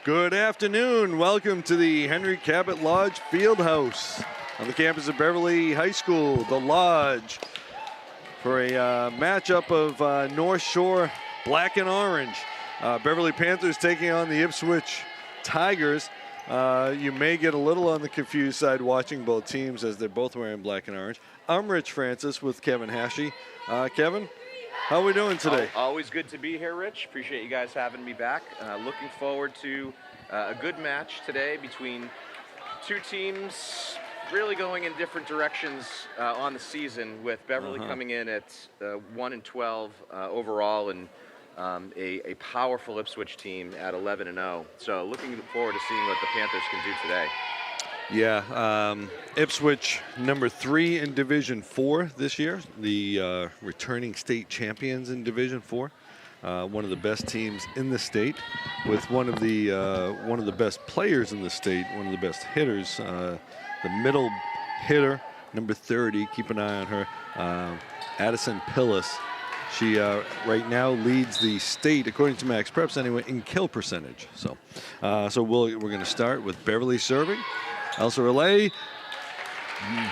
Good afternoon. Welcome to the Henry Cabot Lodge Fieldhouse on the campus of Beverly High School. The Lodge for a matchup of North Shore Black and Orange. Beverly Panthers taking on the Ipswich Tigers. You may get a little on the confused side watching both teams as they're both wearing black and orange. I'm Rich Francis with Kevin Hashey. Kevin, how are we doing today? Always good to be here, Rich. Appreciate you guys having me back. Looking forward to a good match today between two teams really going in different directions on the season, with Beverly coming in at 1-12 overall, and a powerful Ipswich team at 11-0. So looking forward to seeing what the Panthers can do today. Yeah, Ipswich number 3 in Division 4 this year, the returning state champions in Division 4. One of the best teams in the state, with one of the best players in the state, one of the best hitters, the middle hitter, number 30. Keep an eye on her, Addison Pillis. She right now leads the state, according to Max Preps anyway, in kill percentage. So we're going to start with Beverly serving. Elsa Relay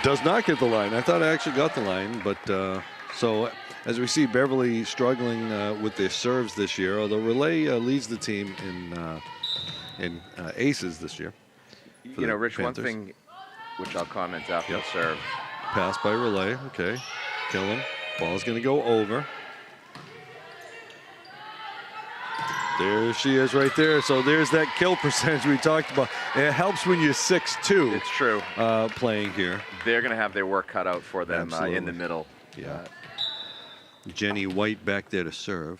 does not get the line. I thought I actually got the line, but so as we see Beverly struggling with their serves this year, although Relay leads the team in aces this year. You know, Rich, Panthers. One thing which I'll comment after the serve. Pass by Relay, okay. Killing. Ball's going to go over. There she is right there. So there's that kill percentage we talked about. It helps when you're 6'2". It's true. Playing here. They're going to have their work cut out for them in the middle. Yeah. Jenny White back there to serve.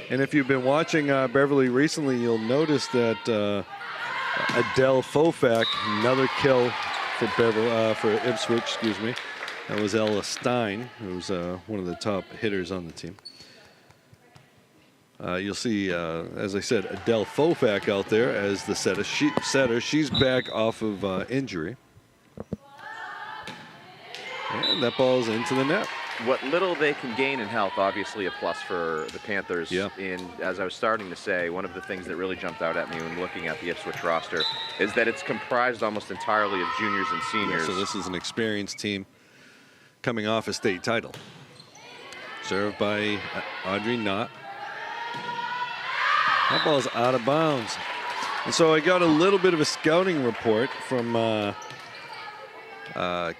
And if you've been watching Beverly recently, you'll notice that Adele Fofak, another kill for Ipswich, excuse me. That was Ella Stein, who's one of the top hitters on the team. You'll see, as I said, Adele Fofak out there as the setter. She's back off of injury. And that ball's into the net. What little they can gain in health, obviously a plus for the Panthers. Yeah. As I was starting to say, one of the things that really jumped out at me when looking at the Ipswich roster is that it's comprised almost entirely of juniors and seniors. Yeah, so this is an experienced team coming off a state title. Served by Audrey Knott. That ball's out of bounds. And so I got a little bit of a scouting report from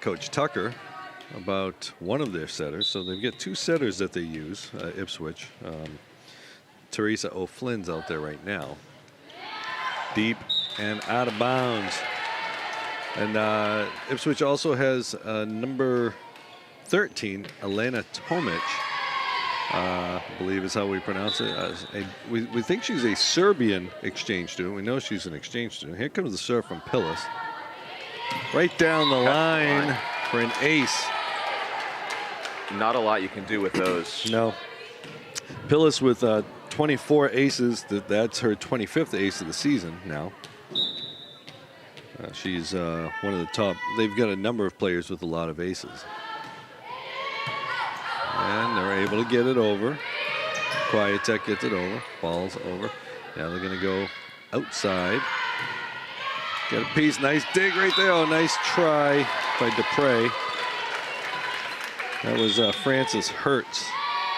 Coach Tucker about one of their setters. So they've got 2 setters that they use, Ipswich. Teresa O'Flynn's out there right now. Deep and out of bounds. And Ipswich also has number 13, Elena Tomic, I believe is how we pronounce it. We think she's a Serbian exchange student. We know she's an exchange student. Here comes the serve from Pillis. Right down the line for an ace. Not a lot you can do with those. No. Pillis with 24 aces. That's her 25th ace of the season now. She's one of the top. They've got a number of players with a lot of aces. And they're able to get it over. Quietek gets it over. Ball's over. Now they're going to go outside. Got a piece. Nice dig right there. Oh, nice try by Dupre. That was Francis Hertz.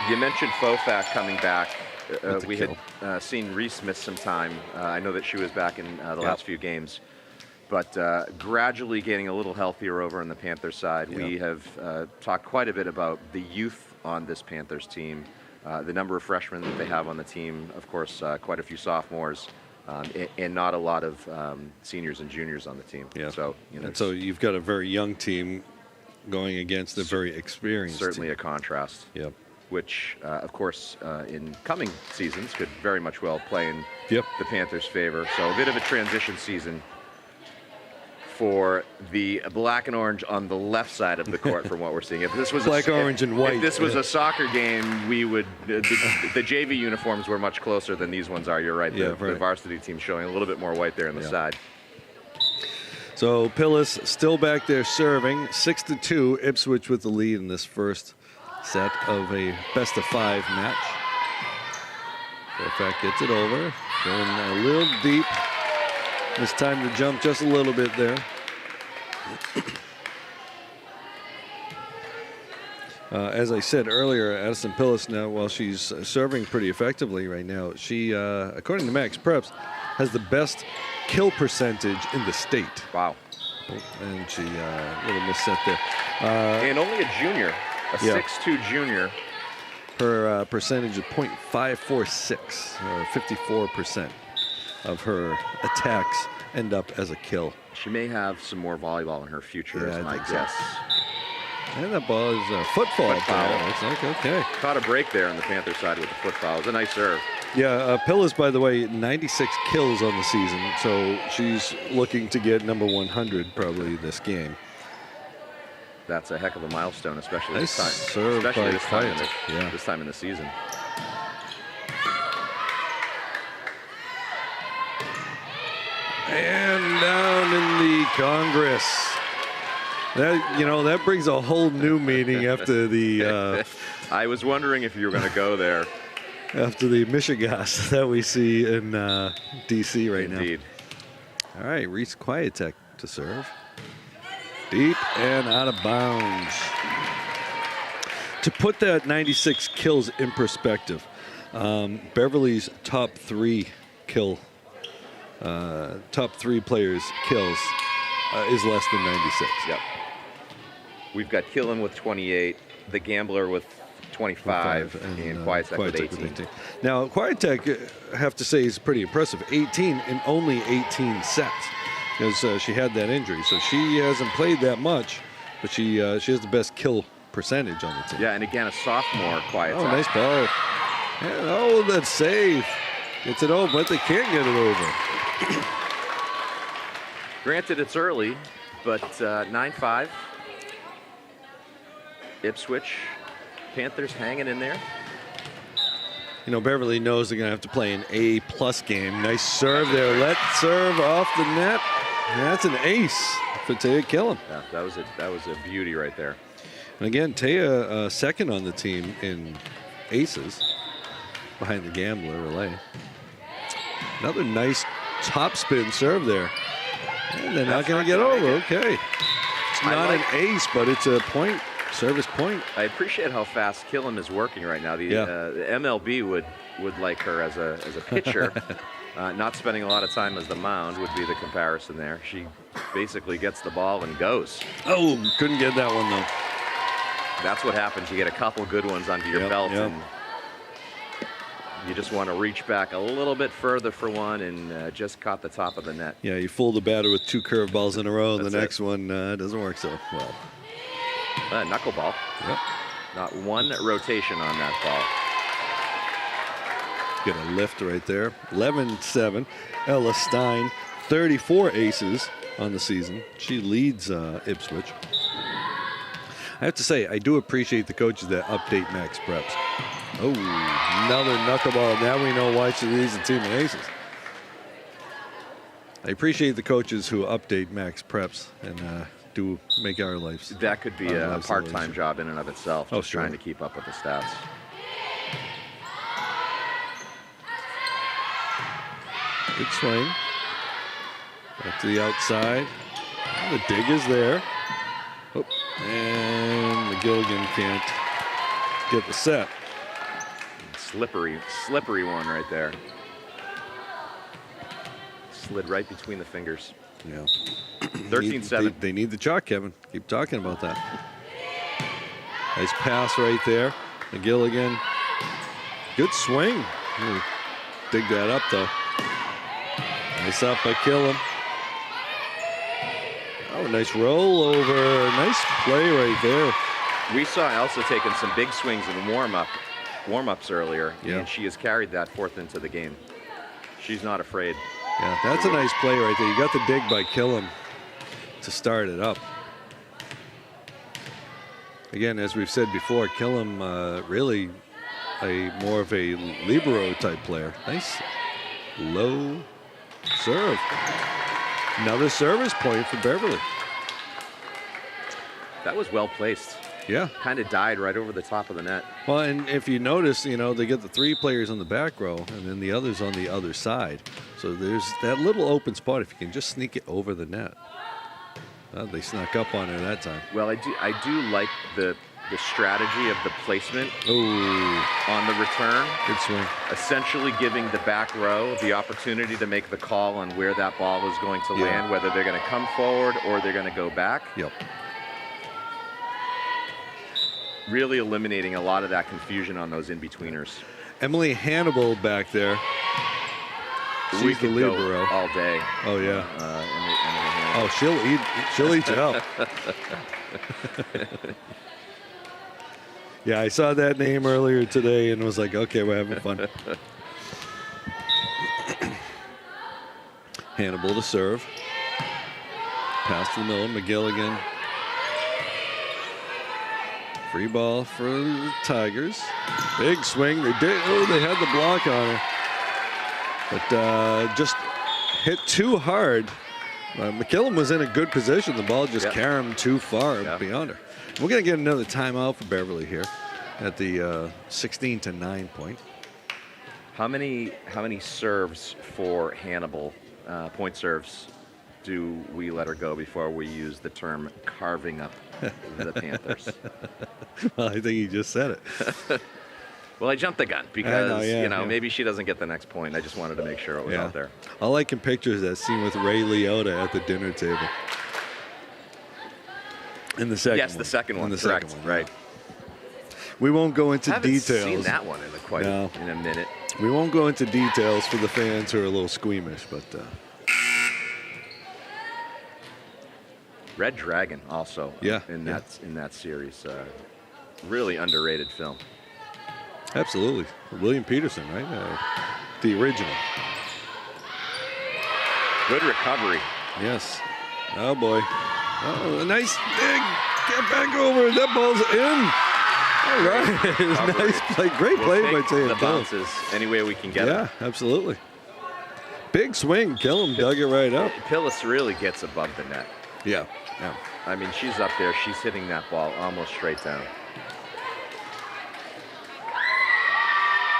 You mentioned Fofak coming back. We had seen Reese miss some time. I know that she was back in the last few games. But gradually getting a little healthier over on the Panthers side. We have talked quite a bit about the youth on this Panthers team, the number of freshmen that they have on the team, of course, quite a few sophomores, and not a lot of seniors and juniors on the team. Yeah. So, and so you've got a very young team going against a very experienced certainly team. A contrast. Yep. Which, of course, in coming seasons could very much well play in the Panthers' favor. So a bit of a transition season for the black and orange on the left side of the court from what we're seeing. If this was orange, and white. If this was a soccer game, we would the JV uniforms were much closer than these ones are. You're right. The varsity team showing a little bit more white there on the side. So Pillis still back there serving. 6-2, Ipswich with the lead in this first set of a best-of-5 match. Perfect gets it over. Going a little deep. This time to jump just a little bit there. As I said earlier, Addison Pillis now, while she's serving pretty effectively right now, she, according to Max Preps, has the best kill percentage in the state. Wow. And she, little misset there. And only a junior, a 6'2" junior. Her percentage is .546, or 54% of her attacks end up as a kill. She may have some more volleyball in her future, is my think guess. So. And that ball is a football. Looks like, okay. Caught a break there on the Panther side with the foot foul. It was a nice serve. Yeah, Pillis, by the way, 96 kills on the season, so she's looking to get number 100 probably this game. That's a heck of a milestone, especially nice this time. Serve especially by this time in the season. And down in the Congress. That brings a whole new meaning after the. I was wondering if you were going to go there. After the Michigas that we see in D.C. right now. Indeed. All right, Reese Quietek to serve. Deep and out of bounds. To put that 96 kills in perspective, Beverly's top three players' kills is less than 96. Yep. We've got Killen with 28, the Gambler with 25, and Quietek with 18. Now, Quietek, I have to say, is pretty impressive. 18 in only 18 sets, because she had that injury. So she hasn't played that much, but she has the best kill percentage on the team. Yeah, and again, a sophomore, Quietek. Oh, nice ball. And, that's safe. Gets it over, but they can't get it over. Granted, it's early, but 9-5. Ipswich. Panthers hanging in there. Beverly knows they're going to have to play an A+ game. Nice serve there. Let serve off the net. That's an ace for Taya Killen. Yeah, that was a beauty right there. And again, Taya second on the team in aces behind the Gambler relay. Another nice top spin serve there. And they're not going to get over. Okay. It's not an ace, but it's a point. Service point. I appreciate how fast Killen is working right now. The MLB would like her as a pitcher. Not spending a lot of time as the mound would be the comparison there. She basically gets the ball and goes. Oh, couldn't get that one though. That's what happens. You get a couple good ones under your belt, and you just want to reach back a little bit further for one, and just caught the top of the net. Yeah, you fool the batter with 2 curveballs in a row, and the next one doesn't work so well. Knuckleball. Yep. Not one rotation on that ball. Get a lift right there. 11-7. Ella Stein, 34 aces on the season. She leads Ipswich. I have to say, I do appreciate the coaches that update Max Preps. Oh, another knuckleball. Now we know why she leads the team in aces. I appreciate the coaches who update Max Preps and do make our lives. That could be a part-time job in and of itself, just sure. trying to keep up with the stats. Good swing. Back to the outside. The dig is there. Oh, and McGilligan can't get the set. Slippery one right there. Slid right between the fingers. Yeah. 13-7. They need the chalk, Kevin. Keep talking about that. Nice pass right there. McGilligan. Good swing. Dig that up, though. Nice up by Killen. Oh, nice roll over. Nice play right there. We saw Elsa taking some big swings in warm-ups earlier, and she has carried that forth into the game. She's not afraid. Yeah, that's a nice play right there. You got the dig by Killen to start it up. Again, as we've said before, Killen really more of a libero type player. Nice low serve. Another service point for Beverly. That was well placed. Yeah. Kind of died right over the top of the net. Well, and if you notice, they get the 3 players on the back row and then the others on the other side. So there's that little open spot if you can just sneak it over the net. They snuck up on her that time. Well, I do like the strategy of the placement on the return. Good swing. Essentially giving the back row the opportunity to make the call on where that ball is going to land, whether they're going to come forward or they're going to go back. Yep. Really eliminating a lot of that confusion on those in-betweeners. Emily Hannibal back there. We She's the could go libero all day. Oh, yeah. Emily She'll eat you up. Yeah, I saw that name earlier today and was like, okay, we're having fun. Hannibal to serve. Pass to the middle. McGill again. Free ball for the Tigers. Big swing. They had the block on her. But just hit too hard. McKillum was in a good position. The ball just caromed too far beyond her. We're going to get another timeout for Beverly here at the 16-9 point. How many serves for Hannibal, point serves, do we let her go before we use the term carving up the Panthers? Well, I think you just said it. Well, I jumped the gun because, maybe she doesn't get the next point. I just wanted to make sure it was out there. All I can picture is that scene with Ray Liotta at the dinner table. In the second one. Yes, the second one. In the correct. second one, right. We won't go into I haven't details. seen that one in a minute. We won't go into details for the fans who are a little squeamish, but Red Dragon also in that series. Really underrated film. Absolutely. William Peterson, right? The original. Good recovery. Yes. Oh, boy. Oh, a nice dig. Get back over. That ball's in. All right. Nice play. Great play by Taylor. The bounces any way we can get it. Yeah, absolutely. Big swing. Killam dug it right up. Pillis really gets above the net. Yeah. I mean, she's up there. She's hitting that ball almost straight down.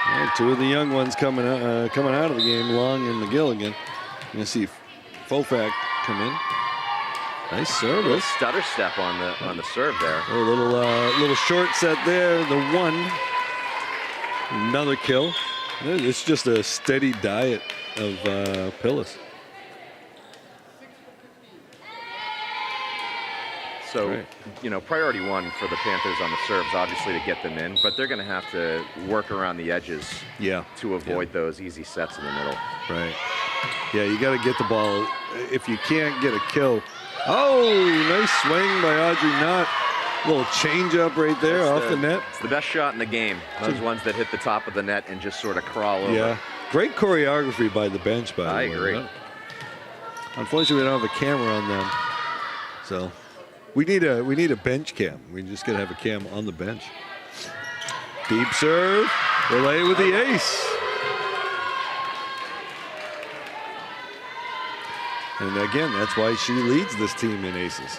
Right, 2 of the young ones coming out of the game, Long and McGill again. You're going to see Fofak come in. Nice service. Stutter step on the serve there. A little short set there. The 1. Another kill. It's just a steady diet of Pillis. So, priority 1 for the Panthers on the serves, obviously to get them in, but they're going to have to work around the edges to avoid those easy sets in the middle. Right. Yeah, you got to get the ball. If you can't get a kill. Oh, nice swing by Audrey Knott. Little change up right there off the net. It's the best shot in the game. Those ones that hit the top of the net and just sort of crawl over. Yeah. Great choreography by the bench, by the way. I agree. Right? Unfortunately, we don't have a camera on them. So we need a bench cam. We just got to have a cam on the bench. Deep serve. Relay with the ace. And again, that's why she leads this team in aces.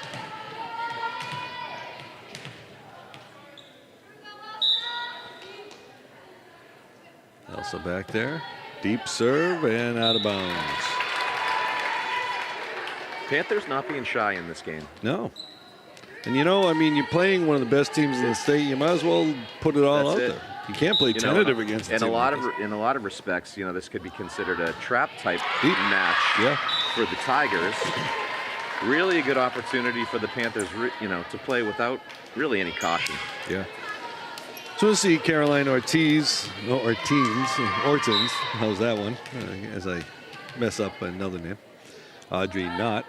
Elsa back there. Deep serve and out of bounds. Panthers not being shy in this game. No. And you're playing one of the best teams in the state. You might as well put it all out there. You can't play tentative against a team. In a lot of respects, this could be considered a trap type match for the Tigers. Really a good opportunity for the Panthers, to play without really any caution. Yeah. So we'll see Caroline Ortins. How's that one? As I mess up another name. Audrey Knott.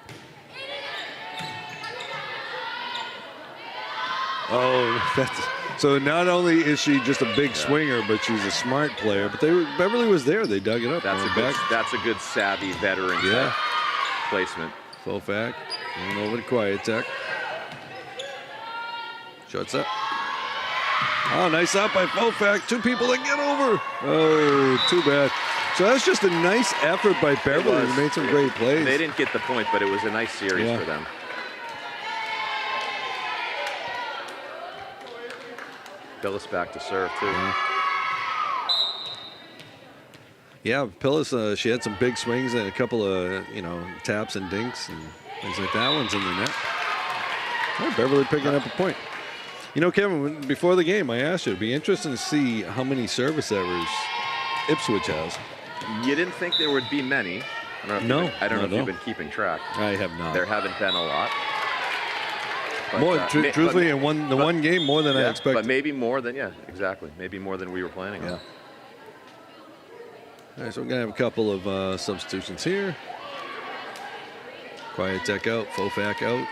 So not only is she just a big swinger, but she's a smart player. But Beverly was there. They dug it up. That's a good savvy veteran placement. Fofak going over to Quiet Tech. Shuts up. Oh, nice out by Fofak. 2 people that get over. Oh, too bad. So that's just a nice effort by Beverly. They made some great plays. They didn't get the point, but it was a nice series for them. Billis back to serve, too. Yeah, Pillis, she had some big swings and a couple of, taps and dinks and things like that. One's in the net. Oh, Beverly picking up a point. Kevin, before the game, I asked you, it'd be interesting to see how many service errors Ipswich has. You didn't think there would be many. I don't know if you've been keeping track. I have not. There haven't been a lot. But, truthfully, in one game, more than I expected. But maybe more than, exactly. Maybe more than we were planning on. All right, so we're going to have a couple of substitutions here. Quiet Tech out, Fofak out.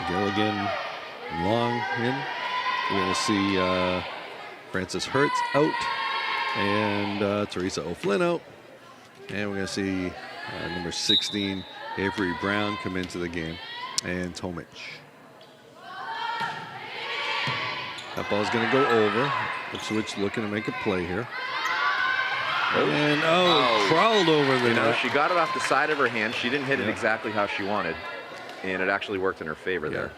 Gilligan, Long in. We're going to see Francis Hertz out. And Teresa O'Flynn out. And we're going to see number 16, Avery Brown, come into the game. And Tomic. That ball's going to go over. Ipswich looking to make a play here. And, crawled over the net. She got it off the side of her hand. She didn't hit it exactly how she wanted. And it actually worked in her favor there.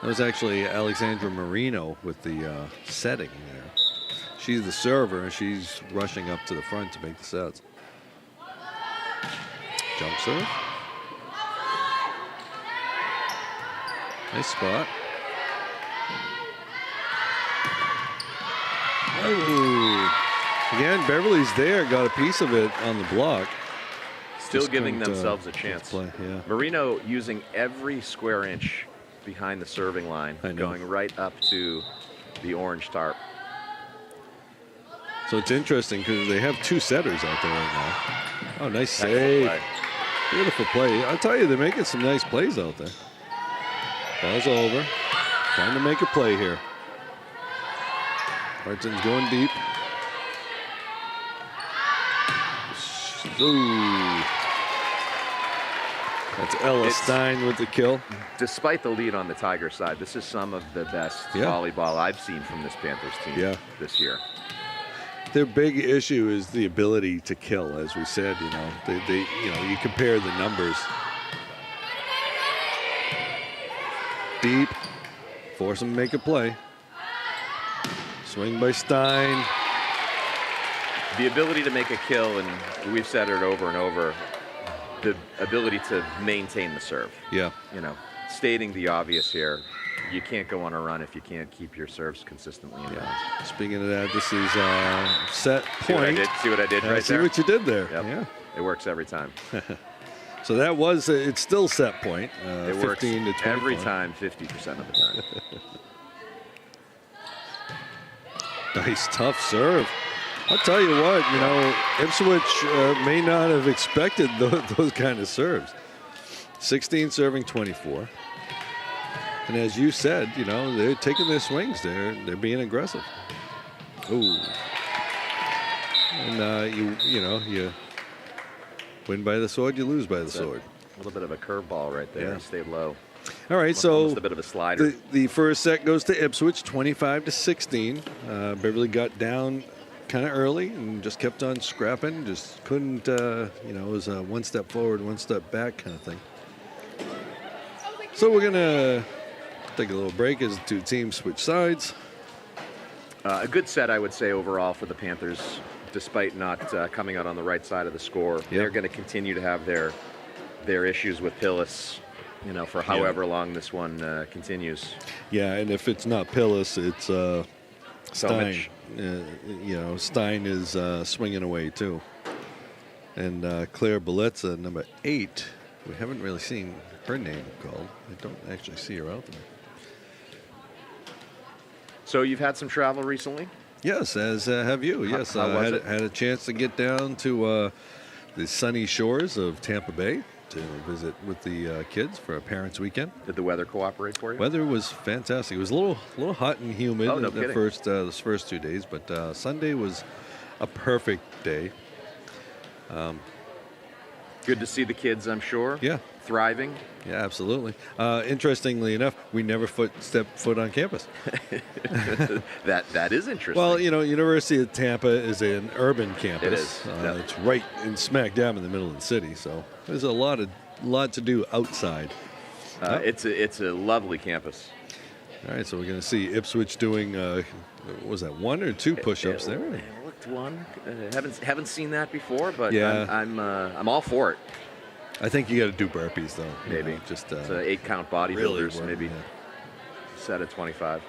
That was actually Alexandra Marino with the setting there. She's the server, and she's rushing up to the front to make the sets. Jump serve. Nice spot. Oh. Again, Beverly's there, got a piece of it on the block. Still giving themselves a chance. Play, yeah. Marino using every square inch behind the serving line, going right up to the orange tarp. So it's interesting because they have two setters out there right now. Oh, nice save. Play. Beautiful play. I'll tell you, they're making some nice plays out there. Ball's over. Time to make a play here. Hartson's going deep. Ooh. That's Ella Stein with the kill. Despite the lead on the Tiger side, this is some of the best volleyball I've seen from this Panthers team this year. Their big issue is the ability to kill, as we said. They you compare the numbers. Deep, force them to make a play. Swing by Stein. The ability to make a kill, and we've said it over and over, the ability to maintain the serve. Yeah. Stating the obvious here, you can't go on a run if you can't keep your serves consistently in bounds. Speaking of that, this is set point. See what I did right there? See what you did there. Yep. Yeah. It works every time. So that was, it's still set point. It 15 works to 25. every time, 50% of the time. Nice, tough serve. I'll tell you what, Ipswich may not have expected those kind of serves. 16 serving 24. And as you said, they're taking their swings. They're being aggressive. Ooh. And you win by the sword, you lose by the sword. A little bit of a curveball right there. He stayed low. All right, so almost a bit of a slider. The first set goes to Ipswich, 25-16. Beverly got down kind of early and just kept on scrapping. Just couldn't, it was a one step forward, one step back kind of thing. So we're going to take a little break as the two teams switch sides. A good set, I would say, overall for the Panthers, despite not coming out on the right side of the score. Yep. They're going to continue to have their issues with Pillis, for however long this one continues. Yeah, and if it's not Pillis, it's Stein. Stein is swinging away, too. And Claire Belletza, number 8. We haven't really seen her name called. I don't actually see her out there. So you've had some travel recently? Yes, as have you. Yes, I had a chance to get down to the sunny shores of Tampa Bay to visit with the kids for a parents' weekend. Did the weather cooperate for you? Weather was fantastic. It was a little hot and humid those first 2 days, but Sunday was a perfect day. Good to see the kids, I'm sure. Yeah. Thriving. Yeah, absolutely. Interestingly enough, we never stepped foot on campus. That is interesting. Well, University of Tampa is an urban campus. It is. It's right in smack dab in the middle of the city, so there's a lot to do outside. It's a lovely campus. All right, so we're going to see Ipswich doing, what was that, 1 or 2 push-ups there? It looked one. Haven't seen that before, but yeah. I'm all for it. I think you got to do burpees though. Maybe just it's 8-count bodybuilders, really maybe yeah. set at 25.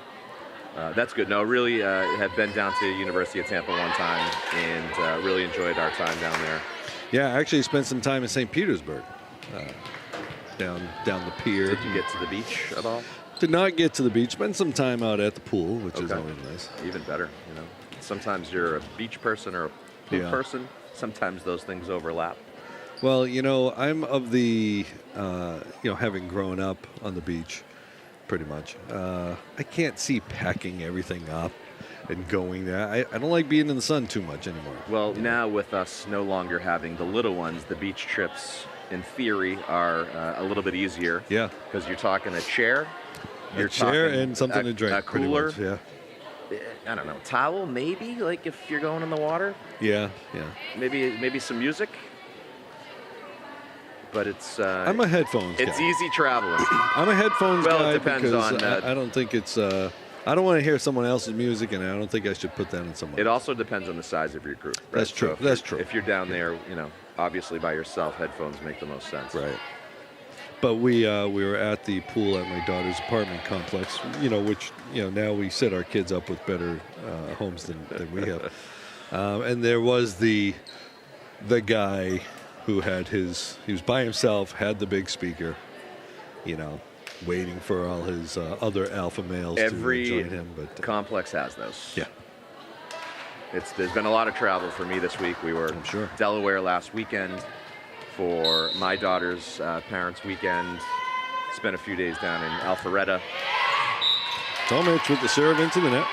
That's good. No, really have been down to University of Tampa one time and really enjoyed our time down there. Yeah, I actually spent some time in St. Petersburg, down the pier. Did you get to the beach at all? Did not get to the beach. Spent some time out at the pool, which is always nice. Even better, Sometimes you're a beach person or a pool person. Sometimes those things overlap. Well, I'm of the, having grown up on the beach, pretty much. I can't see packing everything up and going there. I don't like being in the sun too much anymore. Well, now with us no longer having the little ones, the beach trips, in theory, are a little bit easier. Yeah. Because you're talking a chair. A chair and something to drink. A cooler. Much, yeah. I don't know. Towel, maybe, like if you're going in the water. Yeah. Maybe some music. But it's. I'm a headphones guy. It's easy traveling. I'm a headphones guy. Well, it depends on. I don't think it's. I don't want to hear someone else's music, and I don't think I should put that in someone. It also depends on the size of your group. Right? That's true. So That's true. If you're down there, obviously by yourself, headphones make the most sense. Right. But we were at the pool at my daughter's apartment complex, which now we set our kids up with better homes than we have. And there was the guy who had he was by himself, had the big speaker, waiting for all his other alpha males to join him. But complex has those. Yeah. There's been a lot of travel for me this week. We were Delaware last weekend for my daughter's parents' weekend. Spent a few days down in Alpharetta. Tomic with the serve into the net.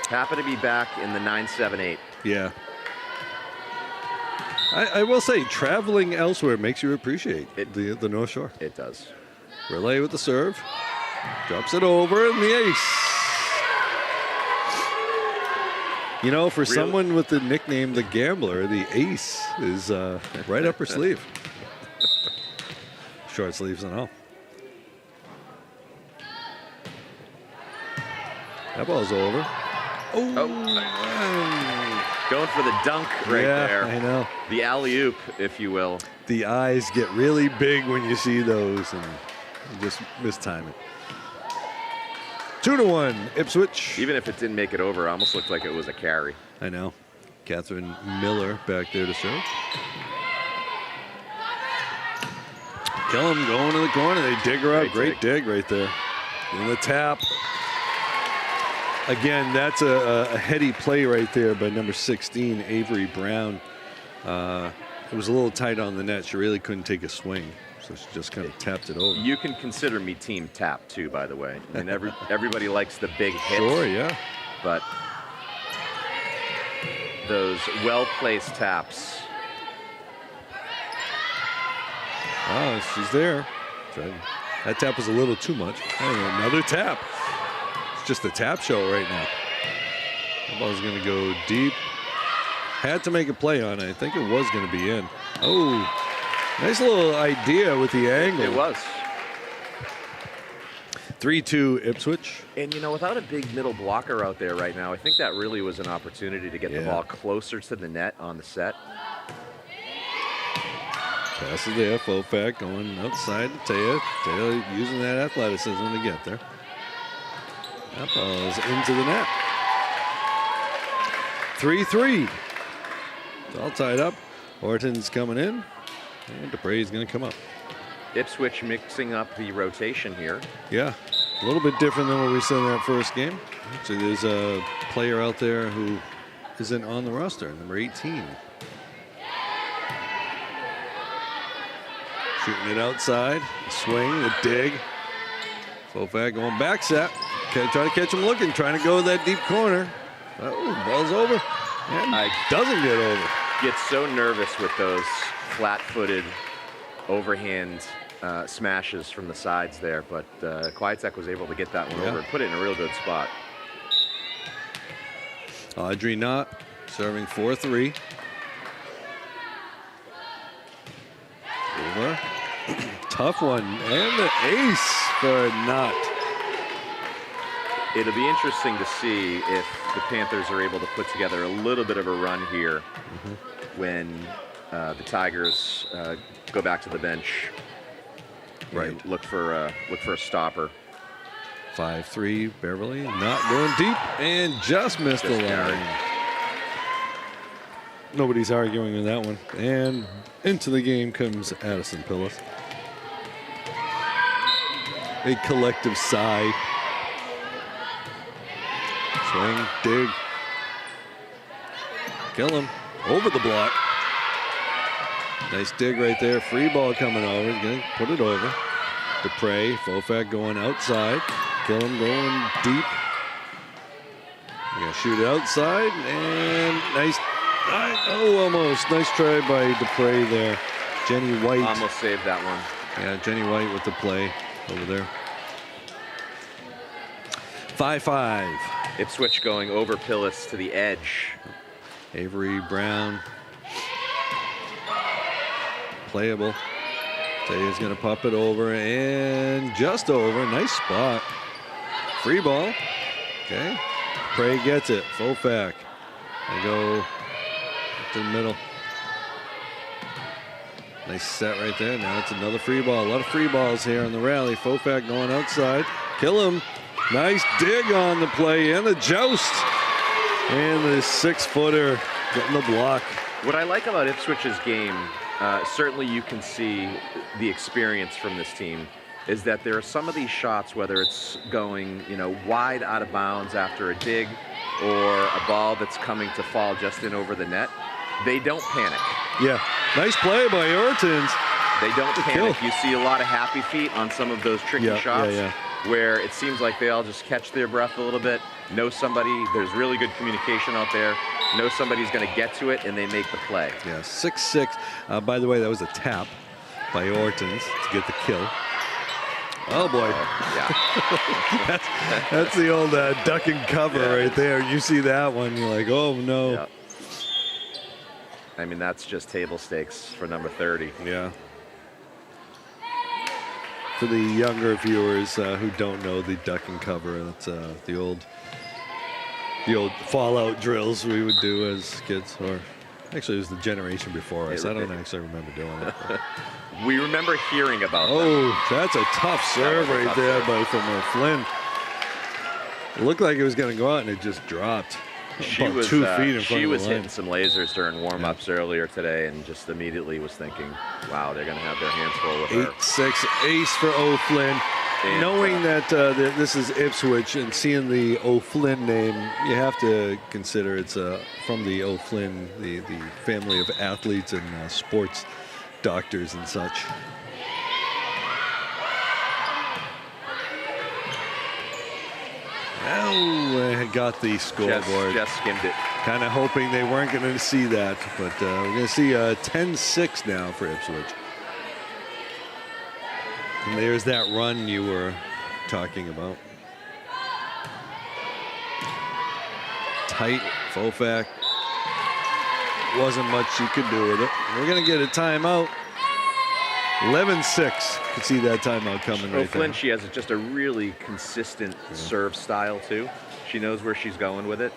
Happy to be back in the 9-7-8. Yeah. I will say, traveling elsewhere makes you appreciate the North Shore. It does. Relay with the serve. Drops it over, and the ace. For someone with the nickname The Gambler, the ace is right up her sleeve. Short sleeves and all. That ball's over. Going for the dunk right there. I know. The alley-oop, if you will. The eyes get really big when you see those, and you just mistime it. 2-1, Ipswich. Even if it didn't make it over, it almost looked like it was a carry. I know. Catherine Miller back there to serve. Kellum going to the corner. They dig her up. Great dig right there. In the tap. Again, that's a heady play right there by number 16, Avery Brown. It was a little tight on the net. She really couldn't take a swing, so she just kind of tapped it over. You can consider me team tap, too, by the way. I mean, everybody likes the big hits. Sure, yeah. But those well-placed taps. Oh, she's there. That tap was a little too much. Oh, another tap. It's just a tap show right now. The ball's going to go deep. Had to make a play on it. I think it was going to be in. Oh, nice little idea with the angle. It was. 3-2 Ipswich. And, without a big middle blocker out there right now, I think that really was an opportunity to get the ball closer to the net on the set. Passes there, Fofak going outside to Taya. Taya using that athleticism to get there. That ball is into the net. 3-3. It's all tied up. Horton's coming in, and Dupre's going to come up. Ipswich mixing up the rotation here. Yeah, a little bit different than what we saw in that first game. So there's a player out there who isn't on the roster, number 18. Shooting it outside, a swing, a dig. Fofak going back set. Okay, trying to catch him looking, trying to go to that deep corner. Oh, ball's over. And doesn't get over. Gets so nervous with those flat-footed overhand smashes from the sides there, but Kwiatek was able to get that one over and put it in a real good spot. Audrey Knott serving 4-3. Over. tough one. And the ace for Knott. It'll be interesting to see if the Panthers are able to put together a little bit of a run here when the Tigers go back to the bench. Right. And look for a stopper. 5-3 Beverly, not going deep, and just missed the line. Nobody's arguing in that one. And into the game comes Addison Pillis. A collective sigh. Swing, dig. Kill him. Over the block. Nice dig right there. Free ball coming over. He's going to put it over. Dupre, Fofak going outside. Kill him going deep. Going to shoot it outside. And nice. Oh, almost. Nice try by Dupre there. Jenny White. Almost saved that one. Yeah, Jenny White with the play over there. 5-5. Ipswich going over Pillis to the edge. Avery Brown. Playable. Taya's going to pop it over and just over. Nice spot. Free ball. Okay. Prey gets it. Fofak. They go to the middle. Nice set right there. Now it's another free ball. A lot of free balls here on the rally. Fofak going outside. Kill him. Nice dig on the play and the joust. And the 6-footer getting the block. What I like about Ipswich's game, certainly you can see the experience from this team, is that there are some of these shots, whether it's going, wide out of bounds after a dig or a ball that's coming to fall just in over the net, they don't panic. Yeah, nice play by Ortons. They don't panic. You see a lot of happy feet on some of those tricky shots where it seems like they all just catch their breath a little bit, know somebody, there's really good communication out there, know somebody's going to get to it, and they make the play. Yeah, 6-6. By the way, that was a tap by Ortons to get the kill. Oh, boy. Yeah. that's the old duck and cover right there. You see that one, you're like, oh, no. Yeah. I mean, that's just table stakes for number 30. Yeah. For the younger viewers who don't know the duck and cover, that's the old fallout drills we would do as kids. Or actually, it was the generation before us. I don't actually remember doing it. We remember hearing about them. Oh, that's a tough serve right there from Flynn. It looked like it was going to go out, and it just dropped. She was 2 feet in front she of was the line. hitting some lasers during warm-ups earlier today, and just immediately was thinking, wow, they're going to have their hands full with her. 8-6 ace for O'Flynn. And knowing that this is Ipswich and seeing the O'Flynn name, you have to consider it's from the O'Flynn, the family of athletes and sports doctors and such. Oh, I got the scoreboard. Just skimmed it. Kind of hoping they weren't going to see that, but we're going to see 10-6 now for Ipswich. And there's that run you were talking about. Tight, Fofak. Wasn't much you could do with it. We're going to get a timeout. 11-6. Could see that timeout coming right Flynn, there. she has just a really consistent serve style, too. She knows where she's going with it.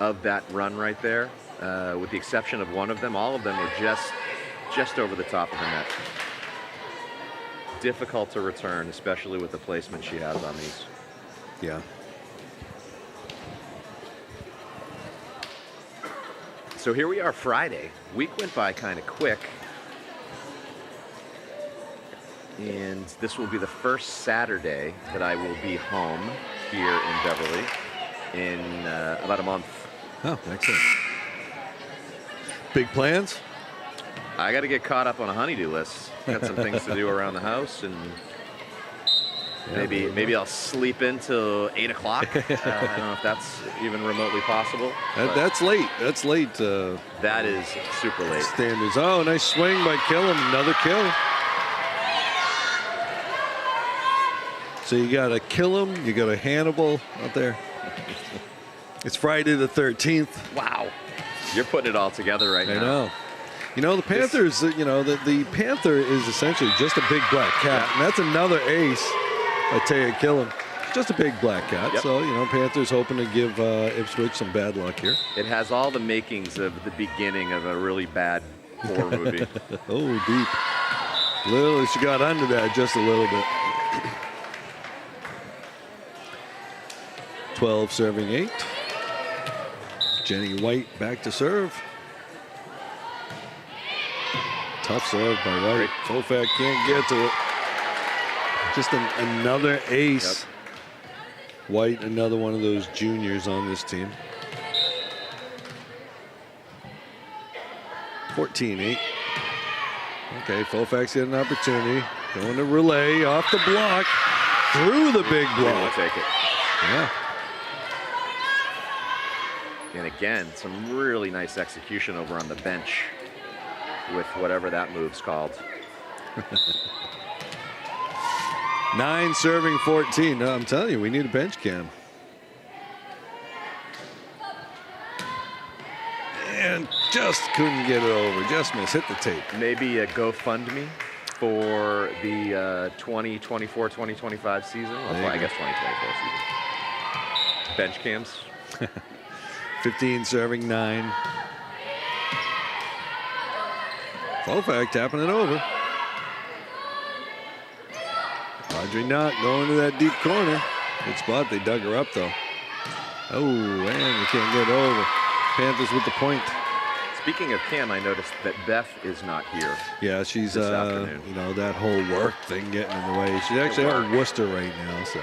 Of that run right there, with the exception of one of them, all of them were just over the top of the net. Difficult to return, especially with the placement she has on these. Yeah. So here we are Friday. Week went by kind of quick. And this will be the first Saturday that I will be home here in Beverly in about a month. Oh, excellent. Big plans? I got to get caught up on a honey-do list. Got some things to do around the house, and maybe I'll sleep in till 8 o'clock. I don't know if that's even remotely possible. That's late. That's late. That is super late. Standards. Oh, nice swing by Killam. Another kill. So you got a Killam, you got a Hannibal out there. It's Friday the 13th. Wow. You're putting it all together right now. I know. You know, the Panthers, the Panther is essentially just a big black cat. And that's another ace. I tell you, kill him. Just a big black cat. Yep. So, Panthers hoping to give Ipswich some bad luck here. It has all the makings of the beginning of a really bad horror movie. Oh, deep. Little, she got under that just a little bit. 12 serving 8. Jenny White back to serve. Tough serve by White. Fofak can't get to it. Just another ace. Yep. White, another one of those juniors on this team. 14-8. Okay, Fofak's get an opportunity. Going to relay off the block. Through the big block. We'll take it. Yeah. And again, some really nice execution over on the bench with whatever that move's called. 9 serving 14. No, I'm telling you, we need a bench cam. And just couldn't get it over. Just missed. Hit the tape. Maybe a GoFundMe for the 2024, 2025 season. Well, I guess 2024 season. Bench cams. 15 serving 9. Fofak tapping it over. Audrey Knott going to that deep corner. Good spot. They dug her up, though. Oh, and they can't get over. Panthers with the point. Speaking of Cam, I noticed that Beth is not here. Yeah, she's, this afternoon. That whole work thing getting in the way. She's actually out of Worcester right now, so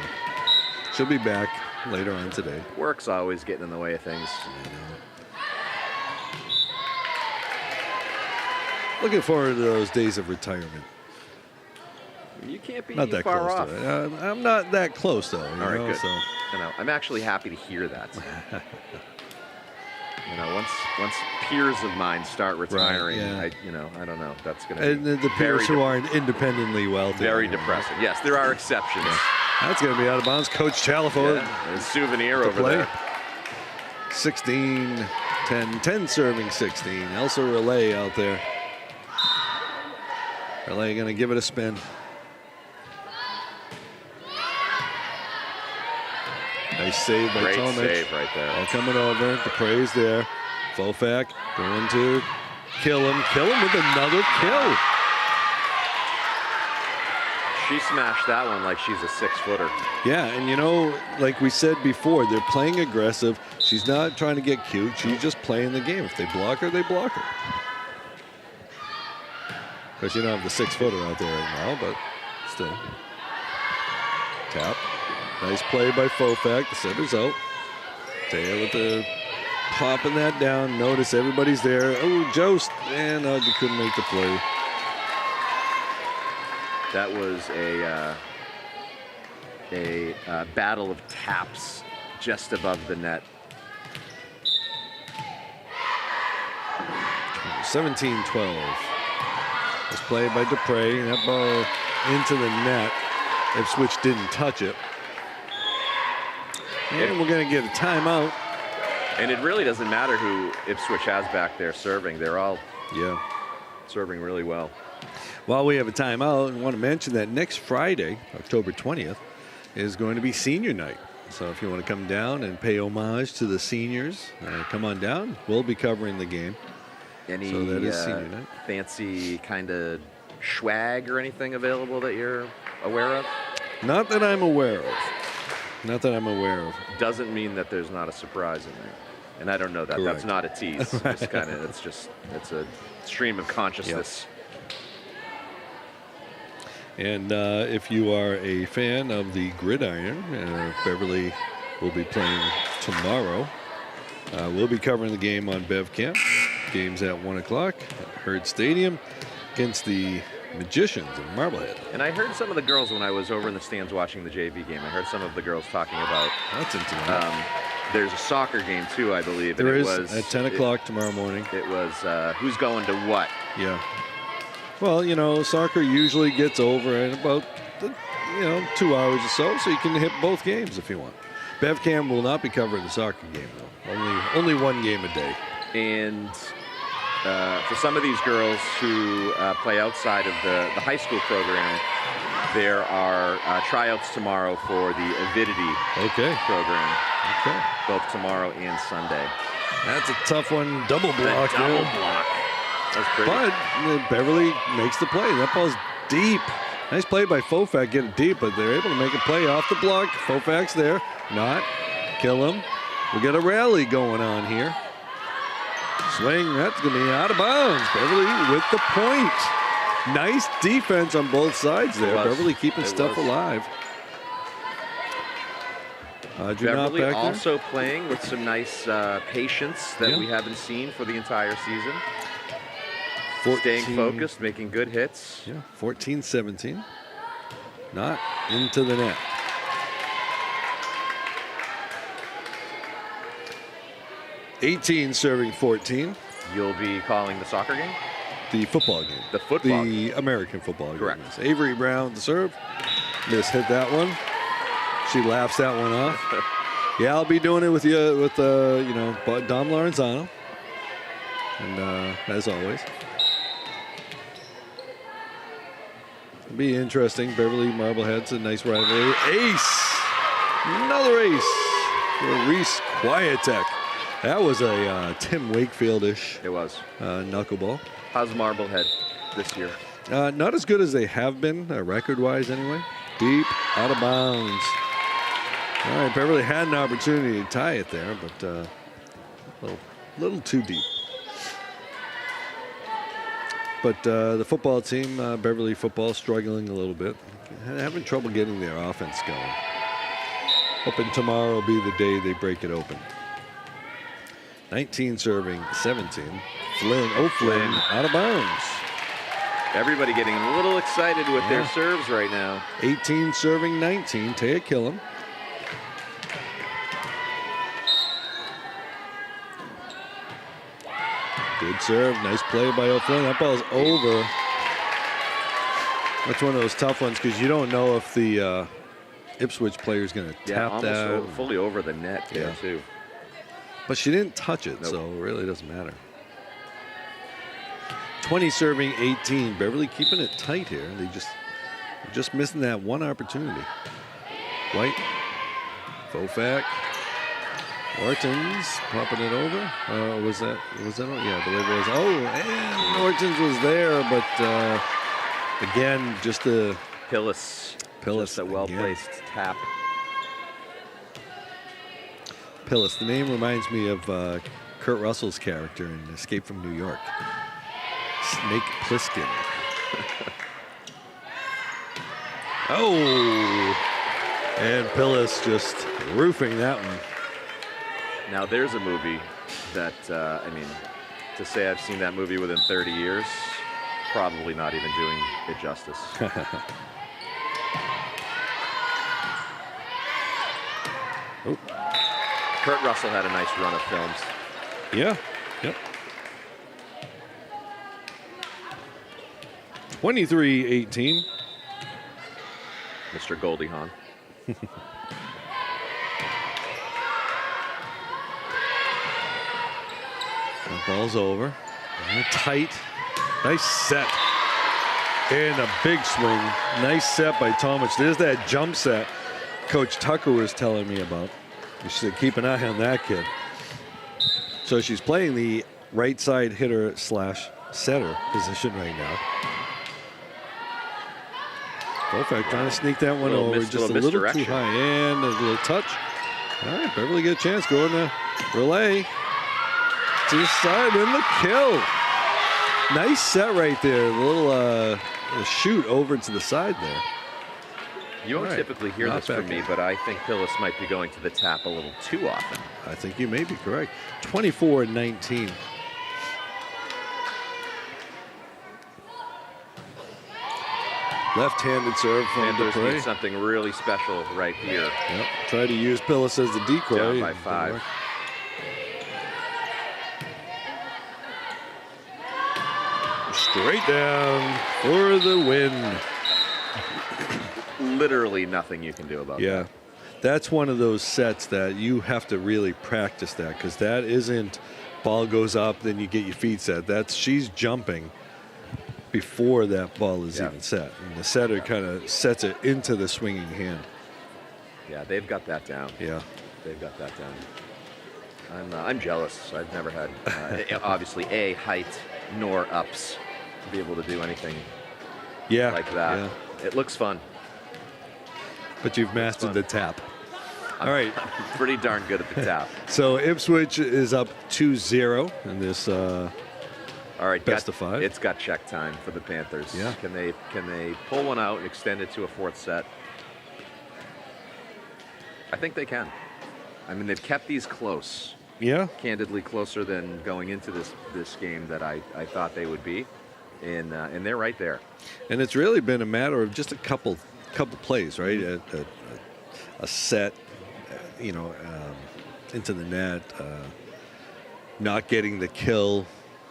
she'll be back later on today. Work's always getting in the way of things. Looking forward to those days of retirement. You can't be not that far close off. to it. I'm not that close, though. All right, good. So. I'm actually happy to hear that. Once peers of mine start retiring, right, yeah. I don't know. That's going to be the peers who aren't independently wealthy. Very depressing. Yes, there are exceptions. Yeah. That's going to be out of bounds. Coach Chalifo. A souvenir over there. 16, 10 serving 16. Elsa Relay out there. Relay going to give it a spin. Nice save by Great Tomic. Save right there. All coming over. Dupre's there. Fofak going to kill him. Kill him with another kill. She smashed that one like she's a 6-footer. Yeah, and like we said before, they're playing aggressive. She's not trying to get cute. She's just playing the game. If they block her, they block her. Of course, you don't have the 6-footer out there right now, but still. Tap. Nice play by Fofak. The setter's out. Taya with the popping that down. Notice everybody's there. Oh, Jost. And you couldn't make the play. That was a battle of taps just above the net. 17-12. This play by Dupre. And that ball into the net. Ipswich didn't touch it. And we're going to get a timeout. And it really doesn't matter who Ipswich has back there serving. They're all serving really well. While we have a timeout, I want to mention that next Friday, October 20th, is going to be senior night. So if you want to come down and pay homage to the seniors, come on down. We'll be covering the game. Any so that is senior night. Fancy kind of swag or anything available that you're aware of? Not that I'm aware of. Not that I'm aware of. Doesn't mean that there's not a surprise in there. And I don't know that. Correct. That's not a tease. It's a stream of consciousness. Yep. And if you are a fan of the gridiron, Beverly will be playing tomorrow. We'll be covering the game on BevCam. Game's at 1 o'clock at Herd Stadium against the Magicians of Marblehead. And I heard some of the girls when I was over in the stands watching the JV game. I heard some of the girls talking about. That's intimate. There's a soccer game too, I believe. There is at 10 o'clock tomorrow morning. It was who's going to what? Yeah. Well, soccer usually gets over in about 2 hours or so you can hit both games if you want. BevCam will not be covering the soccer game though. Only one game a day. And for some of these girls who play outside of the high school program, there are tryouts tomorrow for the Avidity program. Okay. Both tomorrow and Sunday. That's a tough one. Double block. Double block. That's pretty. But Beverly makes the play. That ball's deep. Nice play by Fofak, get it deep, but they're able to make a play off the block. Fofak's there. Not. Kill him. We got a rally going on here. Swing. That's going to be out of bounds. Beverly with the point. Nice defense on both sides there. Beverly keeping stuff alive. Beverly also playing with some nice patience that we haven't seen for the entire season. Staying focused, making good hits. Yeah, 14-17. Not into the net. (18) serving 14. You'll be calling the soccer game? The football game. The football game. The American football game. Correct. Avery Brown, the serve. Miss hit that one. She laughs that one off. Yeah, I'll be doing it with you, with Dom Lorenzano. And as always. It'll be interesting. Beverly Marblehead's a nice rivalry. Ace! Another ace for Reese Quietek. That was a Tim Wakefield-ish. It was. Knuckleball. How's Marblehead this year? Not as good as they have been, record-wise anyway. Deep, out of bounds. All right, Beverly had an opportunity to tie it there, but a little too deep. But the football team, Beverly football, struggling a little bit. Having trouble getting their offense going. Hoping tomorrow will be the day they break it open. 19 serving 17. Flynn, out of bounds. Everybody getting a little excited with their serves right now. 18 serving 19. Taya Killam. Good serve. Nice play by O'Flynn. That ball's over. That's one of those tough ones because you don't know if the Ipswich player is going to tap that. Almost fully over the net there, too. But she didn't touch it, so it really doesn't matter. 20 serving 18. Beverly keeping it tight here. They just missing that one opportunity. White. Fofak. Ortons popping it over. Was that? Yeah, I believe it was. Oh, and Ortons was there, but again, just a Pillis. Just a well-placed tap. Pillis. The name reminds me of Kurt Russell's character in Escape from New York. Snake Plissken. Oh, and Pillis just roofing that one. Now there's a movie that, to say I've seen that movie within 30 years, probably not even doing it justice. Oh. Kurt Russell had a nice run of films. Yeah, yep. 23-18. Mr. Goldie Hawn. The ball's over. And tight. Nice set. And a big swing. Nice set by Tomic. There's that jump set Coach Tucker was telling me about. You should keep an eye on that kid. So she's playing the right side hitter / setter position right now. Fofak trying to sneak that one over. Just a little too high. And a little touch. All right, Beverly get a chance. Go in the relay. To the side and the kill. Nice set right there. A little shoot over to the side there. You don't typically hear this from me, but I think Pillis might be going to the tap a little too often. I think you may be correct. 24-19. Left-handed serve from Dupre. Needs something really special right here. Yep. Try to use Pillis as the decoy. Down by 5. Straight down for the win. Literally nothing you can do about that. Yeah, that's one of those sets that you have to really practice that because that isn't ball goes up, then you get your feet set. She's jumping before that ball is even set. And the setter kind of sets it into the swinging hand. Yeah, they've got that down. Yeah. They've got that down. I'm jealous. I've never had, obviously, height nor ups to be able to do anything like that. Yeah. It looks fun. But you've mastered the tap. All right. I'm pretty darn good at the tap. So Ipswich is up 2-0 in this all right, best of 5. It's got check time for the Panthers. Yeah. Can they pull one out and extend it to a 4th set? I think they can. I mean, they've kept these close. Yeah. Candidly closer than going into this game that I thought they would be. And they're right there. And it's really been a matter of just a couple plays, right? A set, into the net, not getting the kill,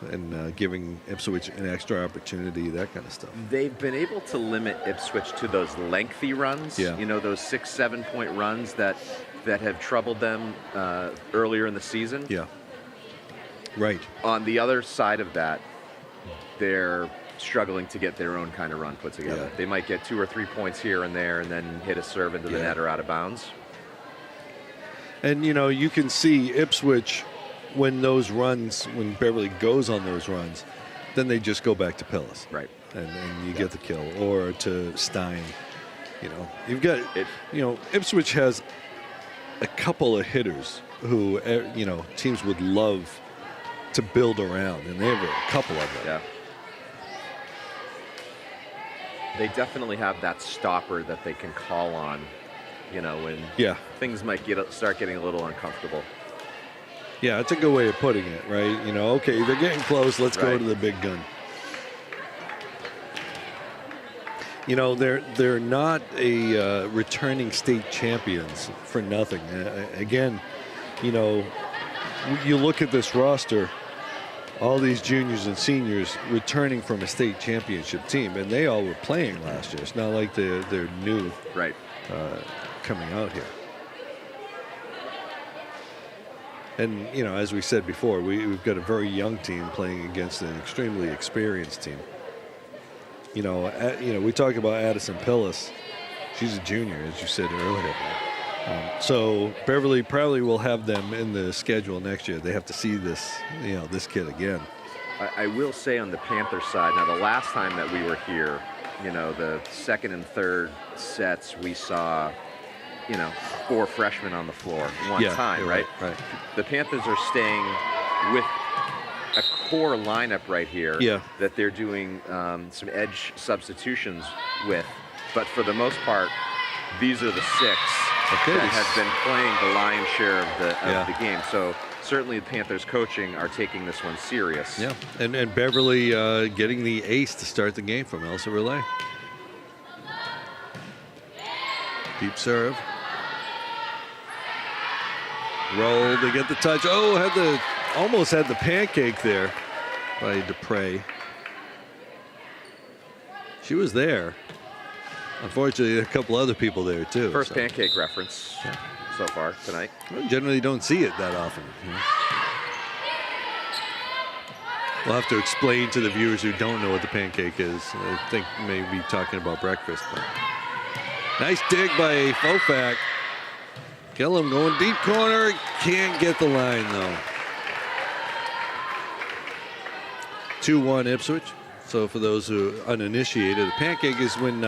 and giving Ipswich an extra opportunity, that kind of stuff. They've been able to limit Ipswich to those lengthy runs, those 6-7 point runs that have troubled them earlier in the season. Yeah. Right. On the other side of that, they're struggling to get their own kind of run put together. Yeah. They might get 2 or 3 points here and there and then hit a serve into the net or out of bounds. And, you can see Ipswich, when Beverly goes on those runs, then they just go back to Pillis. Right. And you get the kill. Or to Stein. You've got, Ipswich has a couple of hitters who, teams would love to build around. And they have a couple of them. Yeah. They definitely have that stopper that they can call on, when things might start getting a little uncomfortable. Yeah, it's a good way of putting it, right? Okay, they're getting close. Let's go to the big gun. They're not a returning state champions for nothing. Again, you look at this roster, all these juniors and seniors returning from a state championship team, and they all were playing last year. It's not like they're new coming out here. And, as we said before, we've got a very young team playing against an extremely experienced team. We talk about Addison Pillis. She's a junior, as you said earlier. So Beverly probably will have them in the schedule next year. They have to see this, this kid again. I will say on the Panther side, now the last time that we were here, the second and third sets, we saw, 4 freshmen on the floor one time, right? Right. The Panthers are staying with a core lineup right here that they're doing some edge substitutions with. But for the most part, these are the 6 that have been playing the lion's share of the game. So certainly the Panthers coaching are taking this one serious. Yeah, and Beverly getting the ace to start the game from Elsa Relay. Deep serve. Roll to get the touch. Oh, almost had the pancake there by Dupre. She was there. Unfortunately, a couple other people there too. First pancake reference so far tonight. We generally don't see it that often. We'll have to explain to the viewers who don't know what the pancake is. I think maybe talking about breakfast. But. Nice dig by Fofak. Gillum going deep corner. Can't get the line, though. 2-1 Ipswich. So for those who are uninitiated, a pancake is when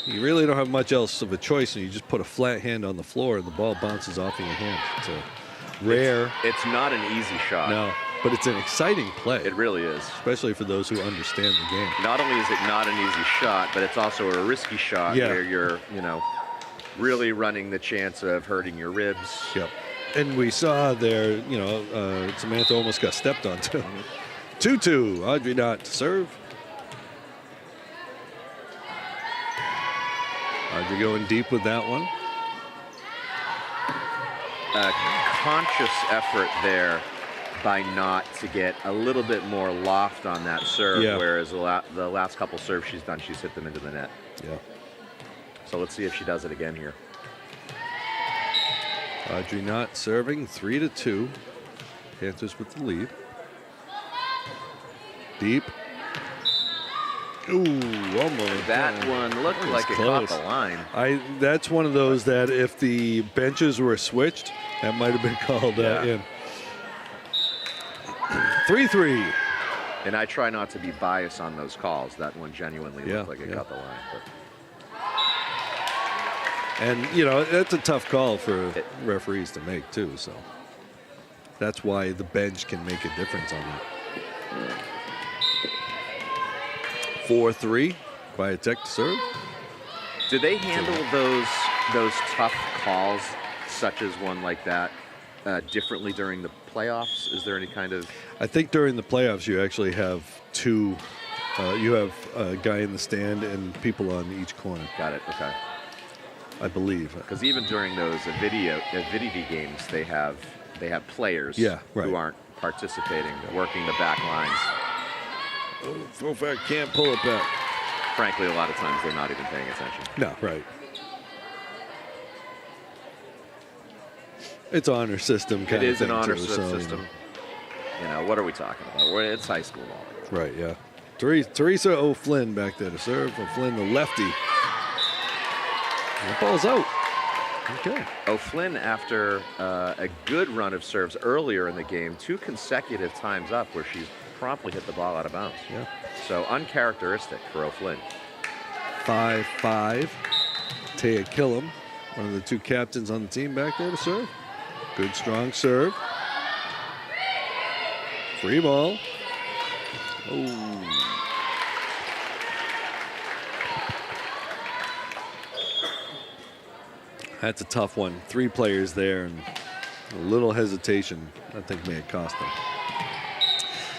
you really don't have much else of a choice and you just put a flat hand on the floor and the ball bounces off in your hand. It's a rare. It's not an easy shot. No, but it's an exciting play. It really is. Especially for those who understand the game. Not only is it not an easy shot, but it's also a risky shot where you're, really running the chance of hurting your ribs. Yep. And we saw there, Samantha almost got stepped on too. 2-2, Audrey Knott to serve. Audrey going deep with that one. A conscious effort there by Knott to get a little bit more loft on that serve, whereas the last couple serves she's done, she's hit them into the net. Yeah. So let's see if she does it again here. Audrey Knott serving 3-2. Panthers with the lead. Deep. Ooh, almost. That one looked like it caught the line. That's one of those that if the benches were switched, that might have been called in. 3-3. And I try not to be biased on those calls. That one genuinely looked like it caught the line. But. And, that's a tough call for referees to make, too. So that's why the bench can make a difference on that. 4-3. Quiet Tech to serve. Do they handle those tough calls, such as one like that, differently during the playoffs? Is there any kind of... I think during the playoffs you actually have two. You have a guy in the stand and people on each corner. Got it. Okay. I believe. Because even during those avidity games, they have players who aren't participating, working the back lines. Oh, Throwback can't pull it back. Frankly, a lot of times they're not even paying attention. No, right. It's honor system kind of thing. It is an honor too, system. What are we talking about? It's high school volleyball. Right, yeah. Teresa O'Flynn back there to serve. O'Flynn, the lefty. And the ball's out. Okay. O'Flynn, after a good run of serves earlier in the game, 2 consecutive times up where she's promptly hit the ball out of bounds. Yeah. So uncharacteristic for O'Flynn. 5-5. Taya Killam, one of the 2 captains on the team back there to serve. Good, strong serve. Free ball. Oh. That's a tough one. 3 players there, and a little hesitation, I think, may have cost them.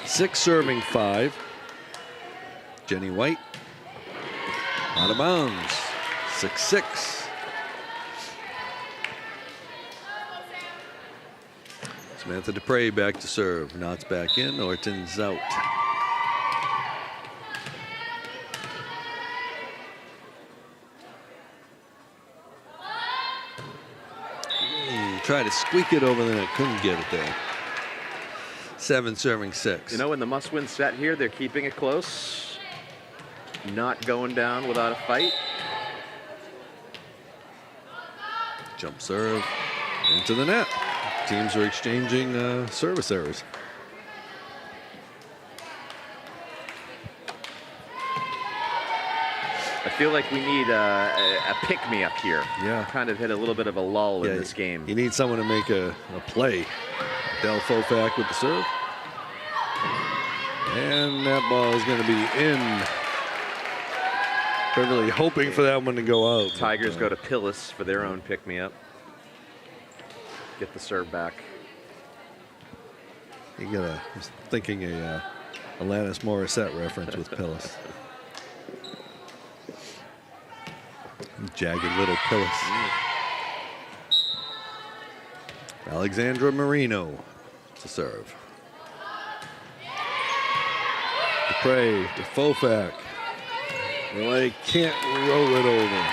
6 serving 5. Jenny White. Out of bounds. 6-6. Samantha Dupre back to serve. Knott's back in. Orton's out. Tried to squeak it over the net. Couldn't get it there. 7 serving 6. In the must-win set here, they're keeping it close. Not going down without a fight. Jump serve into the net. Teams are exchanging service errors. I feel like we need a pick-me-up here. Yeah. Kind of hit a little bit of a lull in this game. You need someone to make a play. Del Fofak with the serve. And that ball is going to be in. Beverly hoping for that one to go out. Tigers go to Pillis for their own pick-me-up. Get the serve back. You got I was thinking a Alanis Morissette reference with Pillis. Jagged little Pillis. Alexandra Marino to serve. Dupre to Fofak. Relay can't roll it over.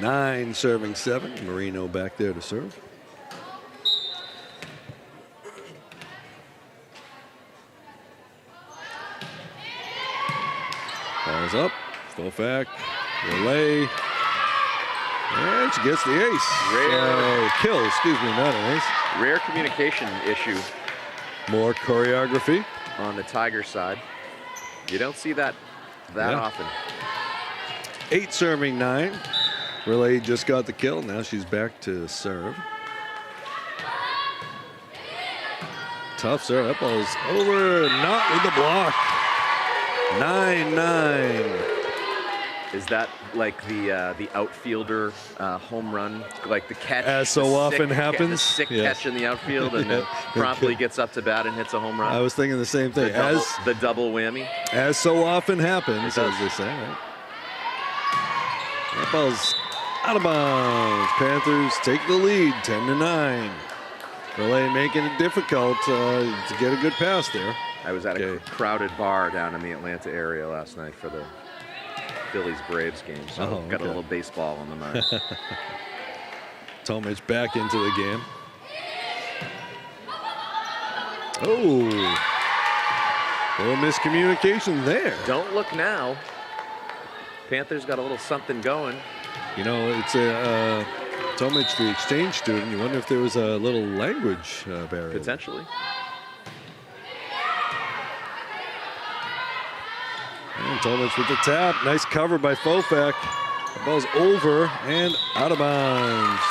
Nine serving 7. Marino back there to serve. Ball's up. Fofak. Relay. And she gets the ace. Kill, excuse me, not an ace. Rare communication issue. More choreography. On the Tiger side. You don't see that often. 8 serving 9. Relay just got the kill. Now she's back to serve. Tough serve. That ball's over. Not with the block. 9-9. Is that like the outfielder home run, like the catch? As so often happens. The sick catch in the outfield, and then promptly gets up to bat and hits a home run. I was thinking the same thing. The double whammy. As so often happens, as they say. Right? That ball's out of bounds. Panthers take the lead, 10-9. Relay making it difficult to get a good pass there. I was at a crowded bar down in the Atlanta area last night for the Phillies-Braves game, so got a little baseball on the mind. Tomic back into the game. Oh, a little miscommunication there. Don't look now. Panthers got a little something going. You know, it's a Tomic, the exchange student. You wonder if there was a little language barrier. Potentially. And Tomic with the tap. Nice cover by Fofak. The ball's over and out of bounds.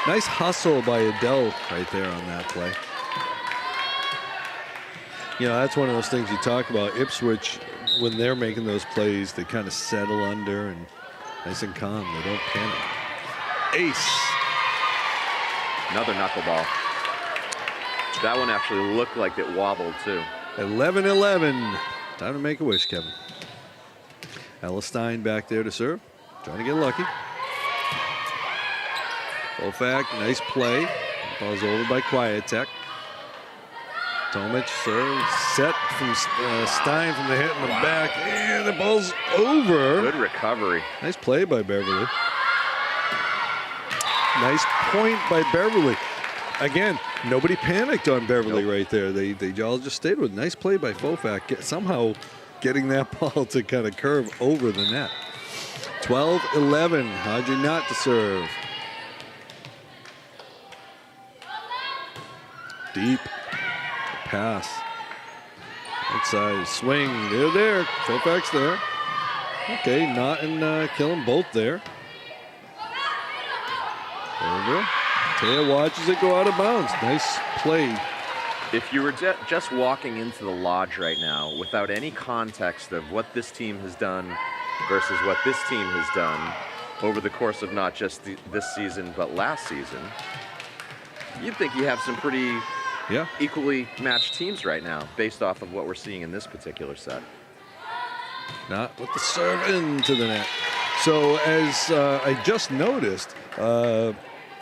Nice hustle by Adele right there on that play. You know, that's one of those things you talk about. Ipswich, when they're making those plays, they kind of settle under and nice and calm. They don't panic. Ace. Another knuckleball. That one actually looked like it wobbled too. 11-11. Time to make a wish, Kevin. Ella Stein back there to serve. Trying to get lucky. Fofak, nice play. Ball's over by Kwiatek. Tomic serves, set from Stein from the hit in the back, and the ball's over. Good recovery. Nice play by Beverly. Nice point by Beverly. Again, nobody panicked on Beverly right there. They all just stayed with it. Nice play by Fofak, somehow getting that ball to kind of curve over the net. 12-11, Audrey Knott to serve. Deep. Pass. Outside swing. They're there. Fofak's there. Okay, Knott and Killam both there. Over. Taya watches it go out of bounds. Nice play. If you were just walking into the lodge right now without any context of what this team has done versus what this team has done over the course of not just this season but last season, you'd think you have some pretty equally matched teams right now based off of what we're seeing in this particular set. Not with the serve into the net. So as I just noticed,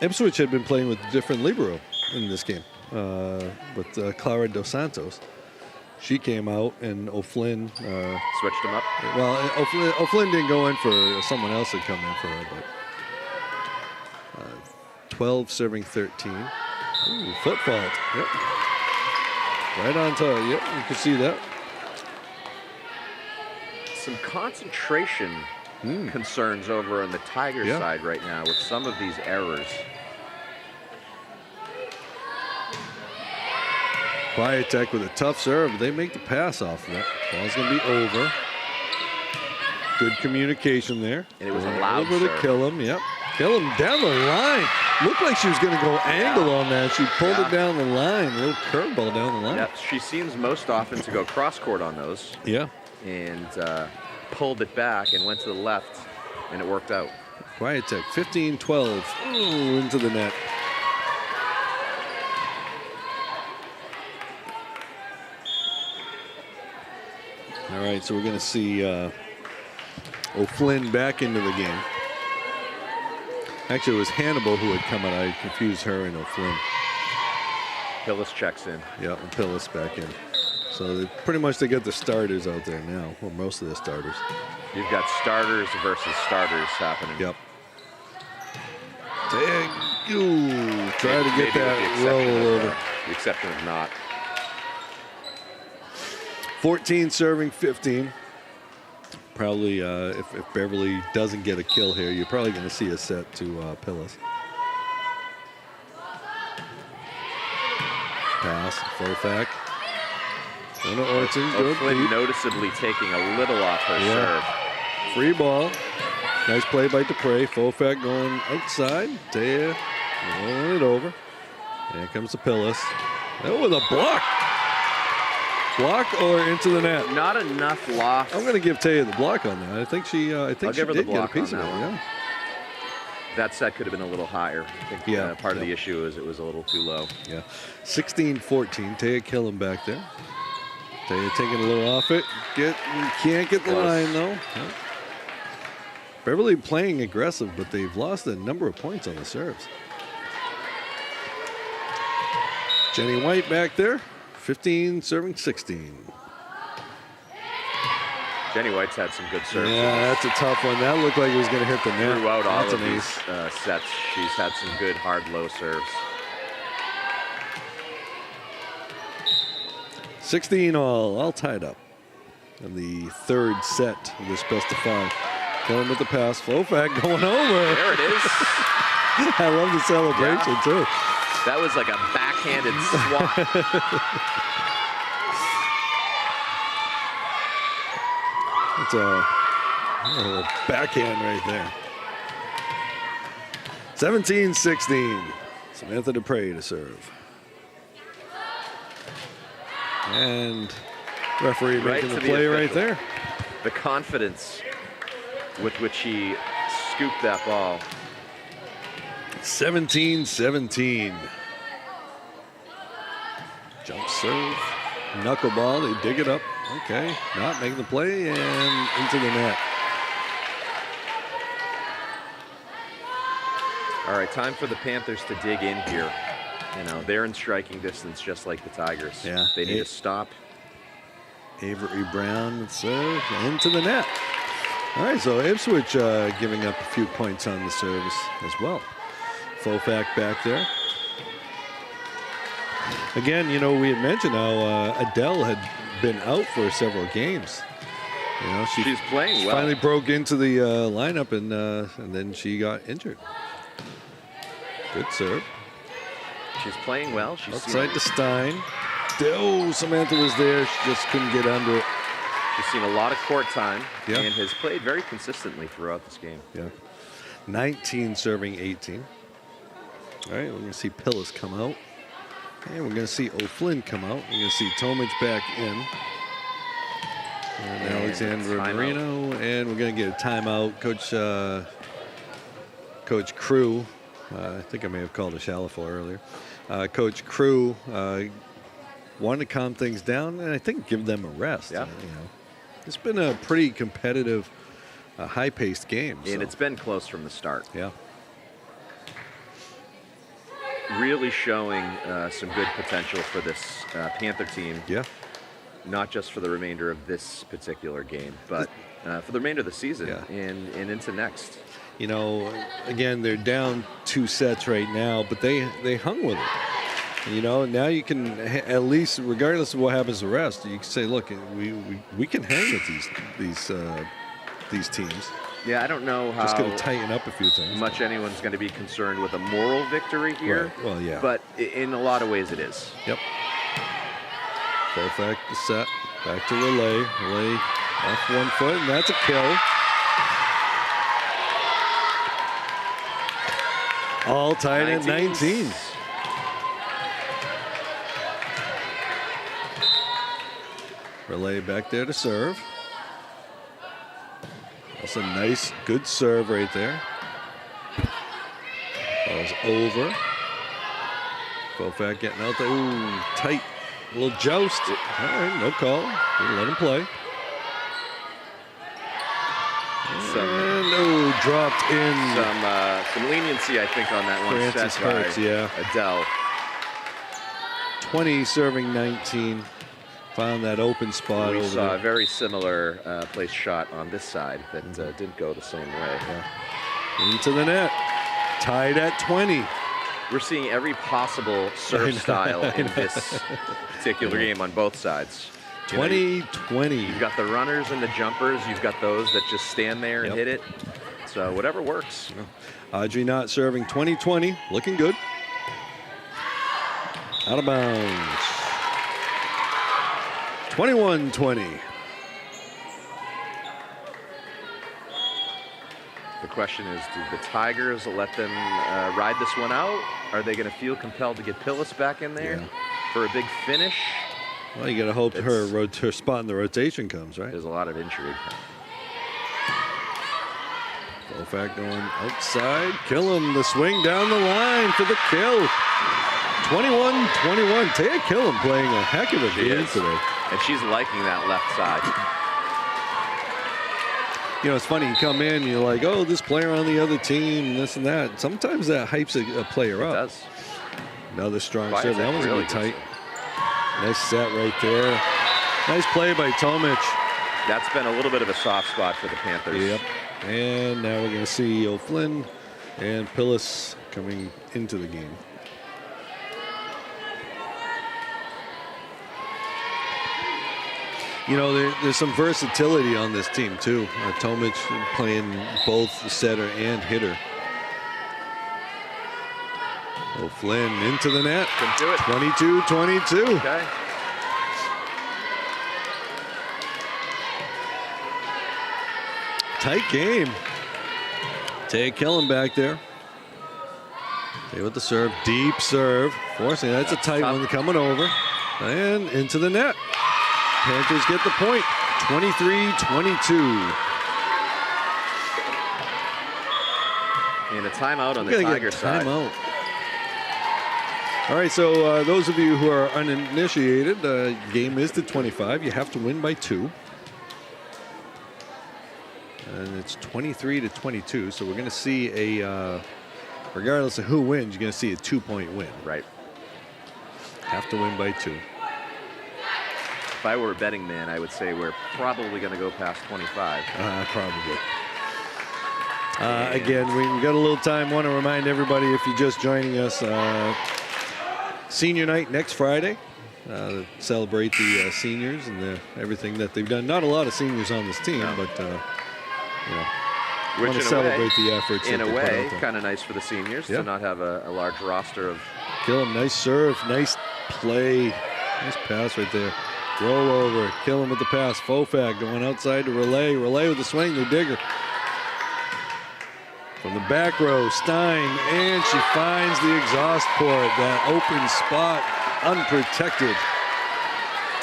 Ipswich had been playing with a different libero in this game with Clara Dos Santos. She came out and O'Flynn switched them up. Well, O'Flynn didn't go in for someone else had come in for her, but 12 serving 13. Ooh, foot fault. Yep. Right on top. Yep, you can see that. Some concentration concerns over on the Tiger side right now with some of these errors. Kwiatek with a tough serve. They make the pass off of it. Ball's going to be over. Good communication there. And it was a loud over serve. To Killam. Yep. Killam down the line. Looked like she was going to go angle on that. She pulled it down the line. A little curveball down the line. Yep. She seems most often to go cross court on those. Yeah. And pulled it back and went to the left, and it worked out. Kwiatek, 15-12. Ooh, into the net. All right, so we're going to see O'Flynn back into the game. Actually, it was Hannibal who had come out. I confused her and O'Flynn. Pillis checks in. Yeah, and Pillis back in. So pretty much they get the starters out there now, or most of the starters. You've got starters versus starters happening. Yep. Ooh, try to get that roll over. The exception of not. 14 serving 15. Probably, if Beverly doesn't get a kill here, you're probably going to see a set to Pillis. Pass, Fofak. O'Flynn noticeably taking a little off her serve. Free ball. Nice play by Dupre. Fofak going outside. Taya rolling it over. Here comes the Pillis. Oh, with a block. Block or into the net? Not enough loss. I'm going to give Taya the block on that. I think she I'll did give her the get a block piece on of it. that one. Yeah. That set could have been a little higher. I think part of the issue is it was a little too low. Yeah. 16-14. Taya Killam back there. Taya taking a little off it. Can't get the line though. Yeah. Beverly playing aggressive, but they've lost a number of points on the serves. Jenny White back there. 15 serving 16. Jenny White's had some good serves. Yeah, that's a tough one. That looked like it was going to hit the net. Throughout all That's of an these ace. sets, she's had some good hard low serves. 16 all tied up in the third set of this best of 5. Killing with the pass. Flowfack going over. There it is. I love the celebration, too. That was like a backhanded swat. It's a backhand right there. 17-16. Samantha Dupre to serve. And referee making the play right there. The confidence with which he scooped that ball. 17-17. Jump serve. Knuckleball. They dig it up. Okay. Not making the play and into the net. All right, time for the Panthers to dig in here. You know, they're in striking distance just like the Tigers. Yeah. They need to stop. Avery Brown with serve into the net. All right, so Ipswich giving up a few points on the service as well. Flowfack back there. Again, you know, we had mentioned how Adele had been out for several games. You know, she's playing well. Finally broke into the lineup, and then she got injured. Good serve. She's playing well. She's outside to Stein. Oh, Samantha was there. She just couldn't get under it. She's seen a lot of court time and has played very consistently throughout this game. Yeah. 19 serving 18. All right, we're going to see Pillis come out. And we're going to see O'Flynn come out. We're going to see Tomich back in. And Alexandra Marino. And we're going to get a timeout. Coach Crew. I think I may have called a Shalafo earlier. Coach Crew wanted to calm things down and I think give them a rest. Yeah. You know, it's been a pretty competitive, high-paced game. And it's been close from the start. Yeah. Really showing some good potential for this Panther team. Yeah. Not just for the remainder of this particular game, but for the remainder of the season and into next. You know, again, they're down 2 sets right now, but they hung with it. You know, now you can at least, regardless of what happens to the rest, you can say, look, we can hang with these teams. Yeah, I don't know how just going to tighten up a few things. Much anyone's going to be concerned with a moral victory here. Right. Well, yeah. But in a lot of ways, it is. Yep. Perfect. The set. Back to Relay. Relay off 1 foot, and that's a kill. All tied at 19. Relay back there to serve. That's a nice, good serve right there. Ball's over. Flowfack getting out there. Ooh, tight. A little joust. All right, no call. We'll let him play. And dropped in. Some leniency, I think, on that one. Francis Hertz, yeah. Adele. 20 serving 19. Found that open spot. We over saw there. a very similar place shot on this side that didn't go the same way. Yeah. Into the net. Tied at 20. We're seeing every possible serve style in this particular game on both sides. 20-20. You've got the runners and the jumpers. You've got those that just stand there and hit it. So whatever works. Audrey Knott serving 20-20. Looking good. Out of bounds. 21-20. The question is, do the Tigers let them ride this one out? Are they going to feel compelled to get Pillis back in there for a big finish? Well, you got to hope her spot in the rotation comes, right? There's a lot of intrigue. Flowfack going outside. Killam, the swing down the line for the kill. 21-21. Taya Killam playing a heck of a game today. And she's liking that left side. You know, it's funny. You come in, you're like, oh, this player on the other team, this and that. Sometimes that hypes a player up. It does. Another strong serve. That one's really going to be tight. Nice set right there. Nice play by Tomich. That's been a little bit of a soft spot for the Panthers. Yep. And now we're going to see O'Flynn and Pillis coming into the game. You know, there's some versatility on this team, too. Tomic playing both setter and hitter. O'Flynn into the net. Can do it. 22-22. Okay. Tight game. Tay Killen back there. Tay with the serve. Deep serve. Forcing. That's a tight one coming over. And into the net. Panthers get the point. 23-22. And a timeout on the Tiger side. Timeout. All right, so those of you who are uninitiated, game is to 25. You have to win by 2. And it's 23-22, so we're going to see a, regardless of who wins, you're going to see a 2-point win. Right. Have to win by 2. If I were a betting man, I would say we're probably going to go past 25. Probably. Again, we got a little time. Want to remind everybody, if you're just joining us, senior night next Friday. Celebrate the seniors and everything that they've done. Not a lot of seniors on this team, but you know, want to celebrate the efforts. In a way, kind of nice for the seniors to not have a large roster of. Killen, nice serve, nice play, nice pass right there. Roll over, Killen with the pass. Fofak going outside to Relay. Relay with the swing, the digger. From the back row, Stein, and she finds the exhaust port, that open spot, unprotected.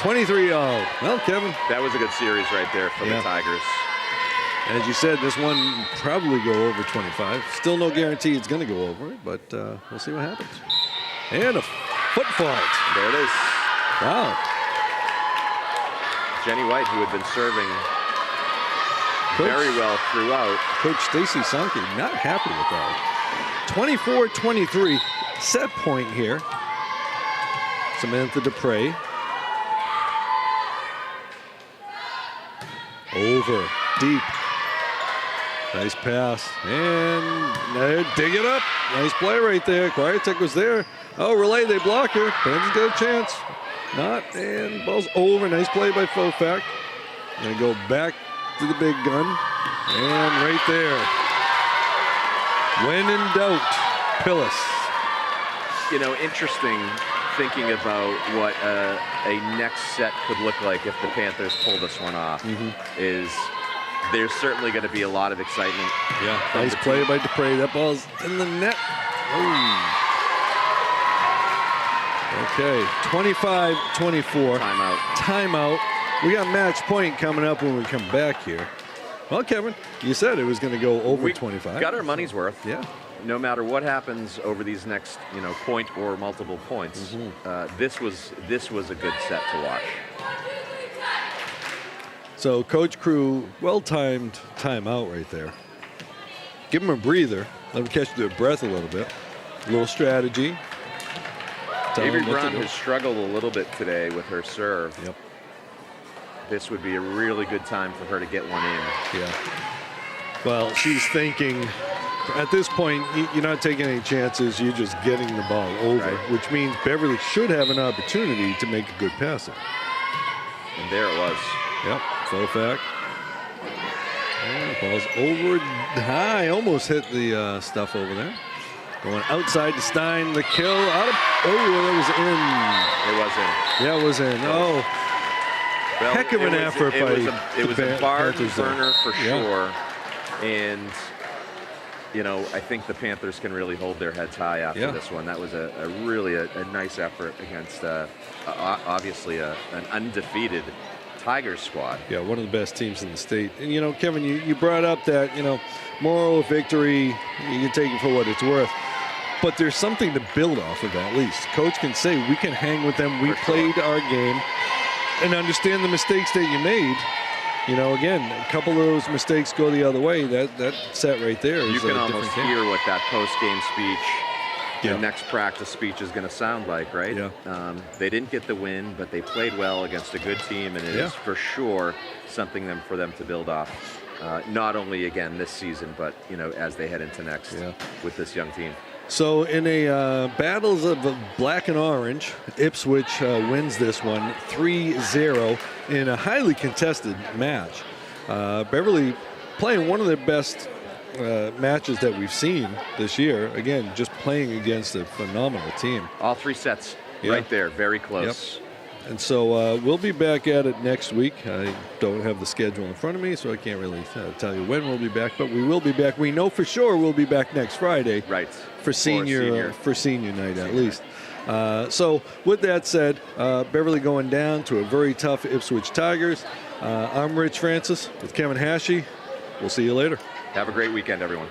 23-all. Well, Kevin. That was a good series right there for the Tigers. And as you said, this one probably go over 25. Still no guarantee it's going to go over it, but we'll see what happens. And a foot fault. There it is. Wow. Jenny White, who had been serving very well throughout. Coach Stacy Sonke not happy with that. 24-23, set point here. Samantha Dupre. Over, deep. Nice pass, and dig it up. Nice play right there. Kwiatek was there. Oh, Relay, they block her. Panthers got a chance. Not, and ball's over. Nice play by Fofak. Gonna go back to the big gun, and right there. When in doubt, Pillis. You know, interesting thinking about what a next set could look like if the Panthers pull this one off. Is there's certainly going to be a lot of excitement. Yeah, nice play by Dupre. That ball's in the net. Ooh. Okay, 25-24. Timeout. Timeout. We got match point coming up when we come back here. Well, Kevin, you said it was going to go over 25. Got our money's worth. Yeah. No matter what happens over these next, point or multiple points, this was a good set to watch. So, Coach Crew, well-timed timeout right there. Give them a breather. Let them catch their breath a little bit. A little strategy. Avery Brown has struggled a little bit today with her serve. Yep. This would be a really good time for her to get one in. Yeah. Well, she's thinking, at this point, you're not taking any chances. You're just getting the ball over, which means Beverly should have an opportunity to make a good pass. And there it was. Yep, Fofak. And the ball's over high, almost hit the stuff over there. Going outside to Stein, the kill out of, that was in. It was in. Yeah, it was in. Oh, well, heck of an effort by it was a barn burner for sure. And, I think the Panthers can really hold their heads high after this one. That was a really nice effort against, obviously, an undefeated Tigers squad. Yeah, one of the best teams in the state. And, Kevin, you brought up that, moral victory, you can take it for what it's worth. But there's something to build off of at least. Coach can say, we can hang with them. We played our game and understand the mistakes that you made. Again, a couple of those mistakes go the other way. That set right there is you can almost hear what that post-game speech the next practice speech is going to sound like, right? Yeah. They didn't get the win, but they played well against a good team, and it is for sure something for them to build off. Not only again this season, but as they head into next with this young team. So in a battles of black and orange, Ipswich wins this one 3-0 in a highly contested match. Beverly playing one of their best matches that we've seen this year. Again, just playing against a phenomenal team. All 3 sets right there, very close. Yep. And so we'll be back at it next week. I don't have the schedule in front of me, so I can't really tell you when we'll be back. But we will be back. We know for sure we'll be back next Friday. Right. For senior night at least. So with that said, Beverly going down to a very tough Ipswich Tigers. I'm Rich Francis with Kevin Hashey. We'll see you later. Have a great weekend, everyone.